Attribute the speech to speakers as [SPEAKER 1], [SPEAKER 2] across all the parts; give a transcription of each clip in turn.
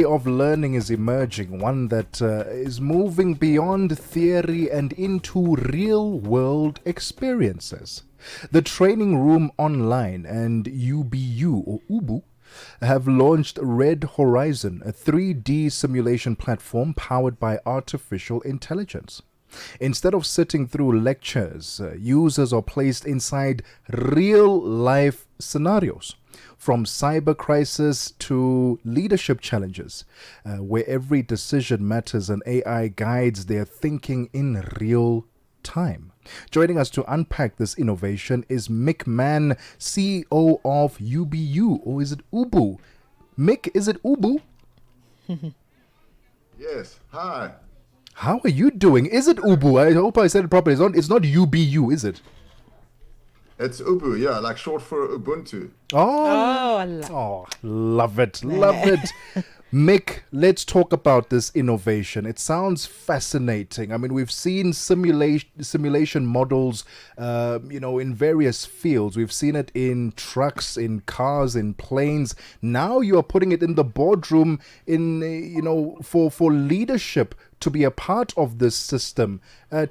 [SPEAKER 1] of learning is emerging, one that is moving beyond theory and into real world experiences. The Training Room Online and UBU or UBU have launched Red Horizon, a 3D simulation platform powered by artificial intelligence. Instead of sitting through lectures, users are placed inside real life scenarios, from cyber crisis to leadership challenges, where every decision matters and AI guides their thinking in real time. Joining us to unpack this innovation is Mic Mann, CEO of UBU, or is it UBU? Mick, is it UBU?
[SPEAKER 2] Yes. Hi.
[SPEAKER 1] How are you doing? Is it UBU? I hope I said it properly. It's not UBU, is it?
[SPEAKER 2] It's Ubu, yeah, like short for Ubuntu.
[SPEAKER 1] Love it. Love it. Mick, let's talk about this innovation. It sounds fascinating. I mean, we've seen simulation models, in various fields. We've seen it in trucks, in cars, in planes. Now you are putting it in the boardroom, for leadership to be a part of this system.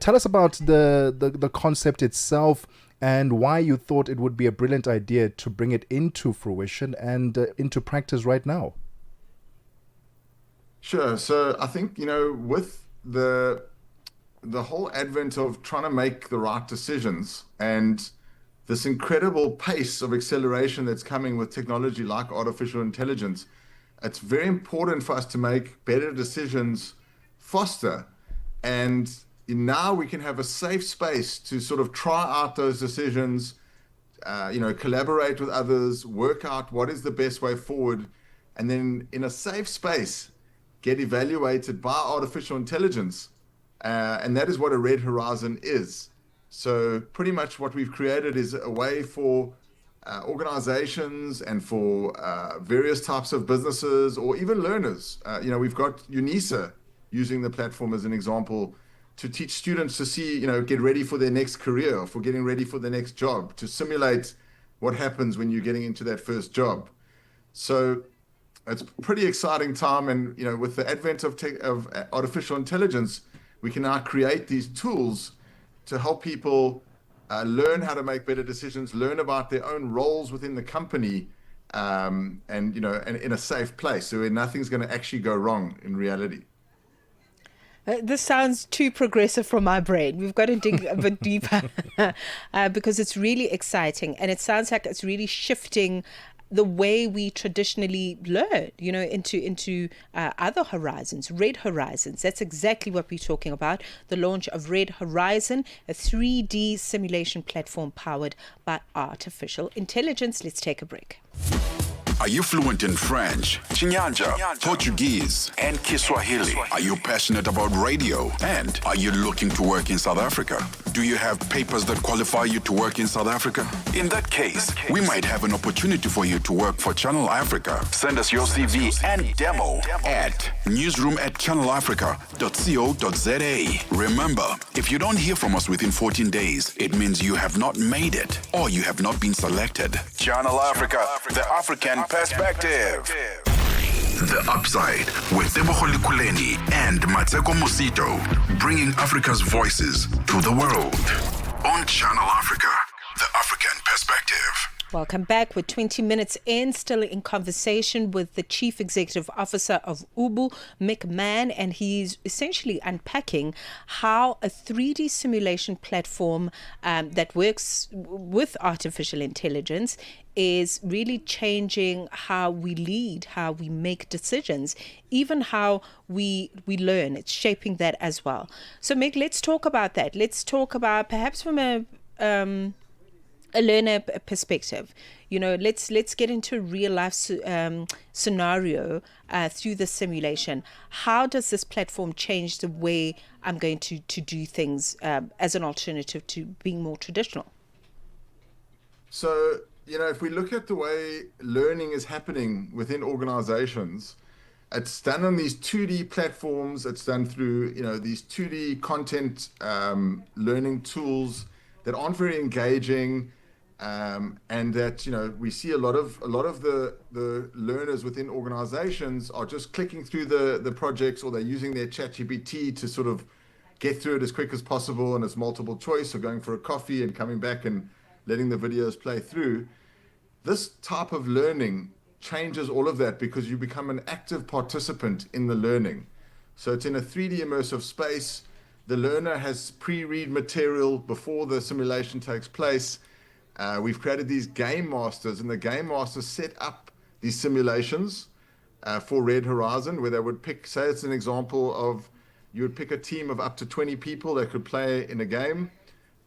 [SPEAKER 1] Tell us about the concept itself and why you thought it would be a brilliant idea to bring it into fruition and into practice right now.
[SPEAKER 2] Sure. So I think, with the whole advent of trying to make the right decisions and this incredible pace of acceleration that's coming with technology like artificial intelligence, it's very important for us to make better decisions faster. And now we can have a safe space to sort of try out those decisions, collaborate with others, work out what is the best way forward, and then in a safe space, get evaluated by artificial intelligence. And that is what a Red Horizon is. So pretty much what we've created is a way for organizations and for various types of businesses or even learners. We've got UNISA using the platform as an example to teach students to see, get ready for their next career, for getting ready for the next job, to simulate what happens when you're getting into that first job. So it's a pretty exciting time, and with the advent of artificial intelligence, we can now create these tools to help people learn how to make better decisions, learn about their own roles within the company, and in a safe place, so where nothing's going to actually go wrong in reality.
[SPEAKER 3] This sounds too progressive for my brain. We've got to dig a bit deeper because it's really exciting, and it sounds like it's really shifting the way we traditionally learn, into other horizons, Red Horizons. That's exactly what we're talking about. The launch of Red Horizon, a 3D simulation platform powered by artificial intelligence. Let's take a break.
[SPEAKER 4] Are you fluent in French, Chinyanja, Portuguese, and Kiswahili? Are you passionate about radio? And are you looking to work in South Africa? Do you have papers that qualify you to work in South Africa? In that case, we might have an opportunity for you to work for Channel Africa. Send us your CV and demo at newsroom@channelafrica.co.za. Remember, if you don't hear from us within 14 days, it means you have not made it or you have not been selected. Channel Africa, the African perspective. The Upside with Tebogo Lekhuleni and Mmatsheko Mosito, bringing Africa's voices to the world on Channel Africa, the African perspective.
[SPEAKER 3] Welcome back. We're 20 minutes in, still in conversation with the Chief Executive Officer of UBU, Mic Mann, and he's essentially unpacking how a 3D simulation platform that works with artificial intelligence is really changing how we lead, how we make decisions, even how we learn. It's shaping that as well. So, Mick, let's talk about that. Let's talk about perhaps from a learner perspective. Let's get into a real life scenario through the simulation. How does this platform change the way I'm going to do things as an alternative to being more traditional?
[SPEAKER 2] So, if we look at the way learning is happening within organizations, it's done on these 2D platforms. It's done through, these 2D content learning tools that aren't very engaging. and that we see a lot of the learners within organizations are just clicking through the projects, or they're using their ChatGPT to sort of get through it as quick as possible, and it's multiple choice, or going for a coffee and coming back and letting the videos play through. This type of learning changes all of that, because you become an active participant in the learning. So it's in a 3D immersive space. The learner has pre-read material before the simulation takes place. We've created these game masters, and the game masters set up these simulations for Red Horizon, where they would pick, say it's an example of, you would pick a team of up to 20 people that could play in a game,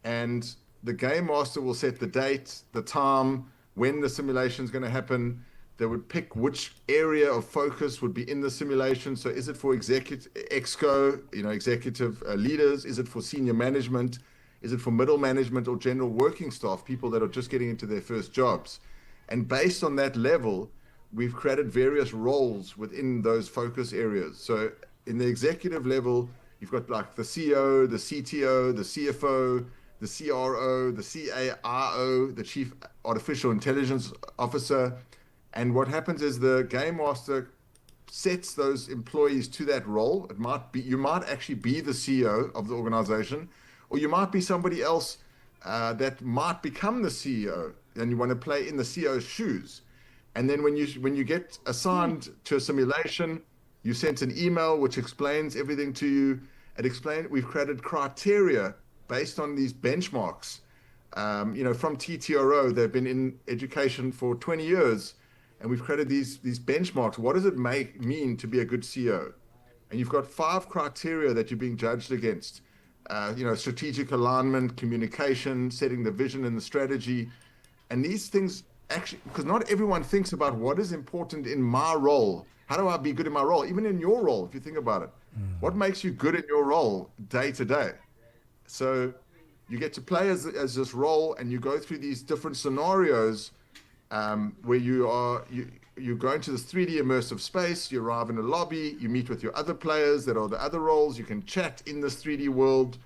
[SPEAKER 2] and the game master will set the date, the time, when the simulation is going to happen. They would pick which area of focus would be in the simulation. So is it for executive exco, executive leaders? Is it for senior management? Is it for middle management or general working staff, people that are just getting into their first jobs? And based on that level, we've created various roles within those focus areas. So in the executive level, you've got like the CEO, the CTO, the CFO, the CRO, the CARO, the Chief Artificial Intelligence Officer. And what happens is the game master sets those employees to that role. It might be, you might actually be the CEO of the organization, or you might be somebody else that might become the CEO, and you want to play in the CEO's shoes. And then when you get assigned to a simulation, you sent an email which explains everything to you. We've created criteria based on these benchmarks. From TTRO, they've been in education for 20 years, and we've created these benchmarks. What does it mean to be a good CEO? And you've got 5 criteria that you're being judged against. Strategic alignment, communication, setting the vision and the strategy. And these things actually, because not everyone thinks about what is important in my role. How do I be good in my role? Even in your role, if you think about it, what makes you good in your role day to day? So you get to play as this role, and you go through these different scenarios where you go into this 3D immersive space. You arrive in a lobby, you meet with your other players that are the other roles. You can chat in this 3D world,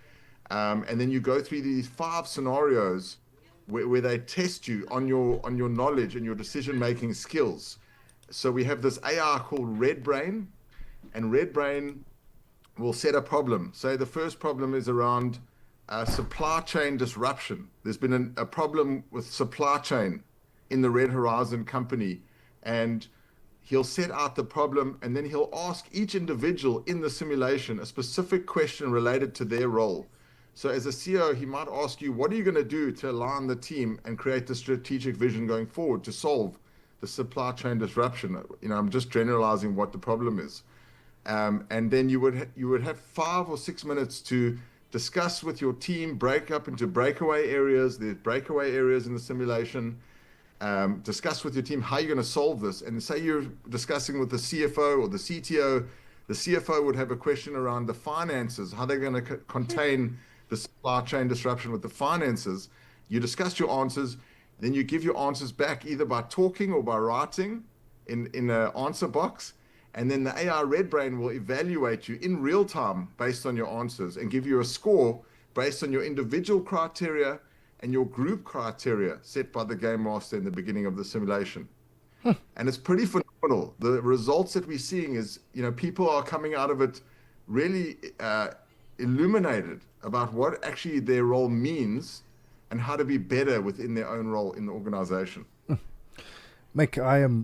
[SPEAKER 2] and then you go through these 5 scenarios where they test you on your knowledge and your decision-making skills. So we have this AI called Red Brain, and Red Brain will set a problem. Say the first problem is around supply chain disruption. There's been a problem with supply chain in the Red Horizon company, and he'll set out the problem, and then he'll ask each individual in the simulation a specific question related to their role. So as a CEO, he might ask you, what are you going to do to align the team and create the strategic vision going forward to solve the supply chain disruption? I'm just generalizing what the problem is. And then you would have 5 or 6 minutes to discuss with your team, break up into breakaway areas. There's breakaway areas in the simulation. Discuss with your team how you're going to solve this. And say you're discussing with the CFO or the CTO. The CFO would have a question around the finances, how they're going to contain the supply chain disruption with the finances. You discuss your answers, then you give your answers back either by talking or by writing in an answer box. And then the AI Red Brain will evaluate you in real time based on your answers and give you a score based on your individual criteria and your group criteria set by the game master in the beginning of the simulation. And it's pretty phenomenal. The results that we're seeing is, people are coming out of it really illuminated about what actually their role means and how to be better within their own role in the organization.
[SPEAKER 1] Mick,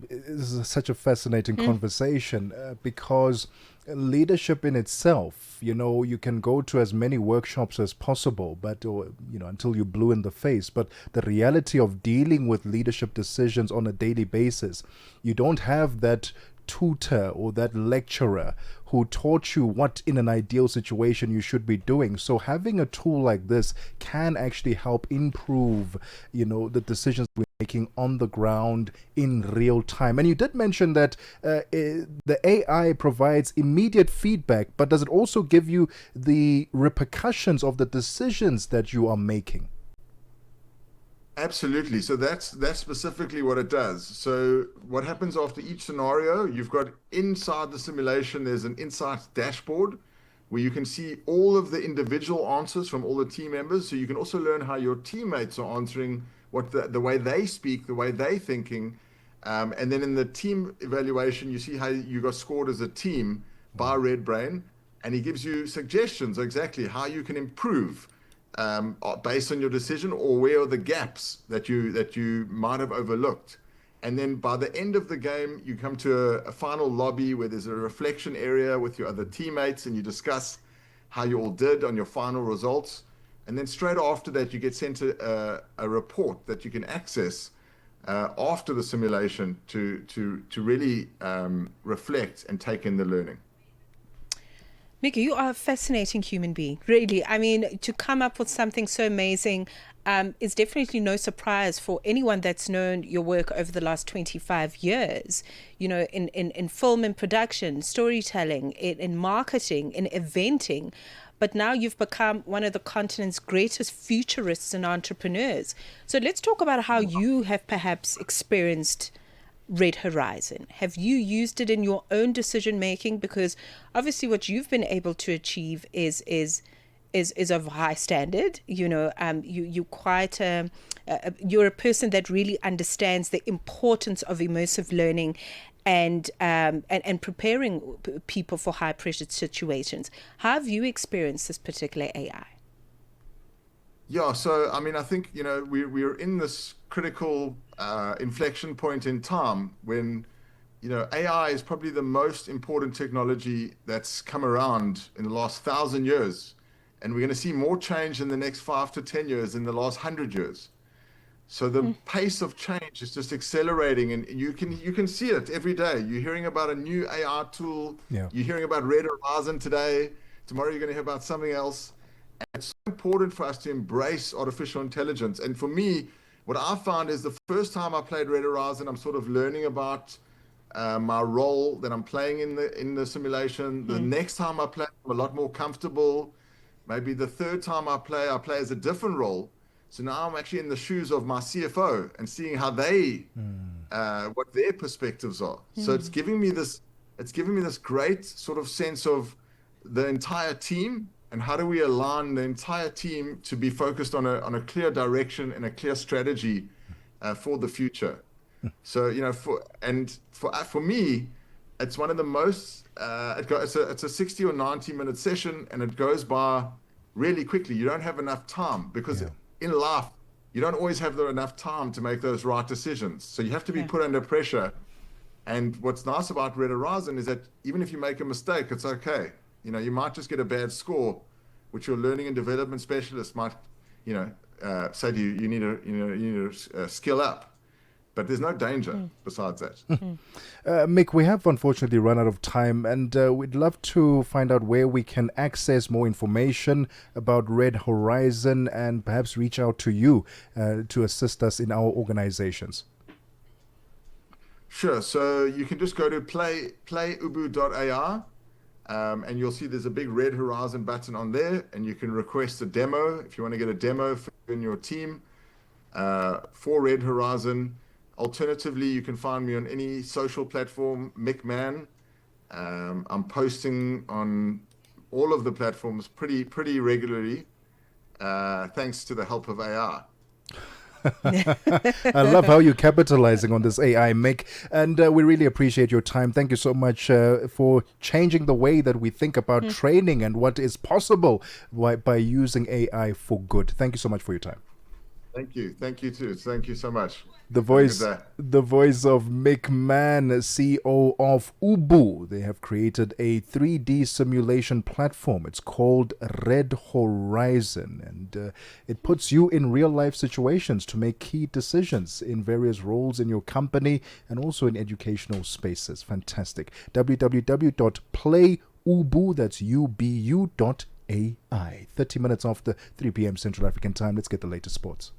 [SPEAKER 1] this is such a fascinating conversation because leadership in itself, you can go to as many workshops as possible, but, until you're blue in the face. But the reality of dealing with leadership decisions on a daily basis, you don't have that tutor or that lecturer who taught you what in an ideal situation you should be doing. So having a tool like this can actually help improve, the decisions we're making on the ground in real time. And you did mention that the AI provides immediate feedback, but does it also give you the repercussions of the decisions that you are making?
[SPEAKER 2] Absolutely. So that's specifically what it does. So what happens after each scenario, you've got inside the simulation, there's an insights dashboard where you can see all of the individual answers from all the team members. So you can also learn how your teammates are answering what the way they speak, the way they're thinking. And then in the team evaluation, you see how you got scored as a team by Red Brain, and he gives you suggestions exactly how you can improve based on your decision, or where are the gaps that you might have overlooked. And then by the end of the game, you come to a final lobby where there's a reflection area with your other teammates, and you discuss how you all did on your final results. And then straight after that, you get sent a report that you can access after the simulation to really reflect and take in the learning.
[SPEAKER 3] Mickey, you are a fascinating human being, really. I mean, to come up with something so amazing is definitely no surprise for anyone that's known your work over the last 25 years, you know, in film and production, storytelling, in marketing, in eventing. But now you've become one of the continent's greatest futurists and entrepreneurs. So let's talk about how you have perhaps experienced Red Horizon. Have you used it in your own decision making? Because obviously what you've been able to achieve is of high standard. You know, you're a person that really understands the importance of immersive learning and preparing people for high pressure situations. How have you experienced this particular AI?
[SPEAKER 2] Yeah, so I mean, I think, you know, we're in this critical inflection point in time when, you know, AI is probably the most important technology that's come around in the last 1,000 years, and we're going to see more change in the next 5 to 10 years than the last 100 years. So the pace of change is just accelerating, and you can see it every day. You're hearing about a new AI tool.
[SPEAKER 1] Yeah.
[SPEAKER 2] You're hearing about Red Horizon today. Tomorrow you're going to hear about something else. It's so important for us to embrace artificial intelligence. And for me, what I found is the first time I played Red Horizon, I'm sort of learning about my role that I'm playing in the simulation. The next time I play, I'm a lot more comfortable. Maybe the third time I play as a different role. So now I'm actually in the shoes of my CFO and seeing how they, what their perspectives are. So it's giving me this great sort of sense of the entire team, and how do we align the entire team to be focused on a clear direction and a clear strategy for the future. So, you know, for me, it's one of the most, it's a 60 or 90 minute session, and it goes by really quickly. You don't have enough time, because in life, you don't always have enough time to make those right decisions. So you have to be put under pressure. And what's nice about Red Horizon is that even if you make a mistake, it's okay. You know, you might just get a bad score, which your learning and development specialist might, you know, say to you, you need to skill up. But there's no danger besides that.
[SPEAKER 1] Mick, we have unfortunately run out of time, and we'd love to find out where we can access more information about Red Horizon, and perhaps reach out to you to assist us in our organizations.
[SPEAKER 2] Sure. So you can just go to playu.bu.ai, and you'll see there's a big Red Horizon button on there, and you can request a demo if you want to get a demo in your team for Red Horizon. Alternatively, you can find me on any social platform, Mic Mann. I'm posting on all of the platforms pretty regularly, thanks to the help of AI.
[SPEAKER 1] I love how you're capitalizing on this AI, Mick, and we really appreciate your time. Thank you so much for changing the way that we think about training and what is possible by using AI for good. Thank you so much for your time.
[SPEAKER 2] Thank you. Thank you too. Thank you so much.
[SPEAKER 1] The voice of Mic Mann, CEO of UBU. They have created a 3D simulation platform. It's called Red Horizon, and it puts you in real life situations to make key decisions in various roles in your company and also in educational spaces. Fantastic. www.playu.bu, that's ubu.ai. 30 minutes after 3 p.m. Central African time. Let's get the latest sports.